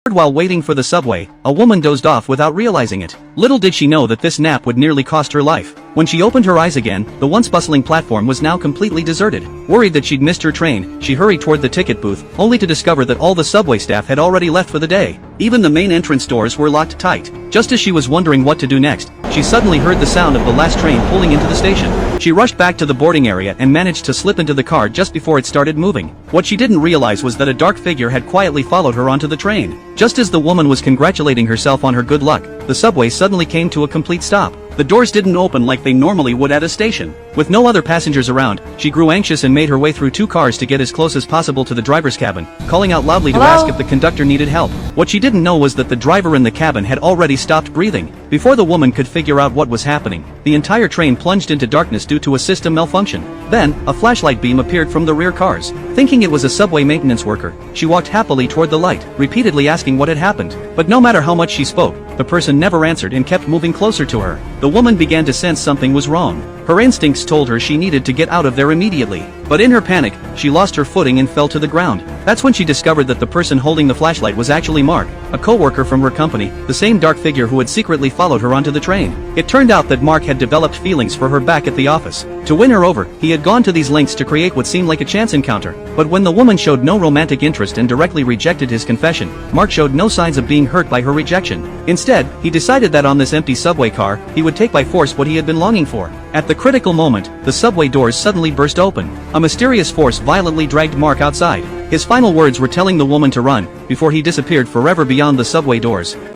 While waiting for the subway, a woman dozed off without realizing it. Little did she know that this nap would nearly cost her life. When she opened her eyes again, the once bustling platform was now completely deserted. Worried that she'd missed her train, she hurried toward the ticket booth, only to discover that all the subway staff had already left for the day. Even the main entrance doors were locked tight. Just as she was wondering what to do next, she suddenly heard the sound of the last train pulling into the station. She rushed back to the boarding area and managed to slip into the car just before it started moving. What she didn't realize was that a dark figure had quietly followed her onto the train. Just as the woman was congratulating herself on her good luck, the subway suddenly came to a complete stop. The doors didn't open like they normally would at a station. With no other passengers around, she grew anxious and made her way through two cars to get as close as possible to the driver's cabin, calling out loudly to ask if the conductor needed help. What she didn't know was that the driver in the cabin had already stopped breathing. Before the woman could figure out what was happening, the entire train plunged into darkness due to a system malfunction. Then, a flashlight beam appeared from the rear cars. Thinking it was a subway maintenance worker, she walked happily toward the light, repeatedly asking what had happened. But no matter how much she spoke, the person never answered and kept moving closer to her. The woman began to sense something was wrong. Her instincts told her she needed to get out of there immediately. But in her panic, she lost her footing and fell to the ground. That's when she discovered that the person holding the flashlight was actually Mark, a co-worker from her company, the same dark figure who had secretly followed her onto the train. It turned out that Mark had developed feelings for her back at the office. To win her over, he had gone to these lengths to create what seemed like a chance encounter. But when the woman showed no romantic interest and directly rejected his confession, Mark showed no signs of being hurt by her rejection. Instead, he decided that on this empty subway car, he would take by force what he had been longing for. At the critical moment, the subway doors suddenly burst open. A mysterious force violently dragged Mark outside. His final words were telling the woman to run, before he disappeared forever beyond the subway doors.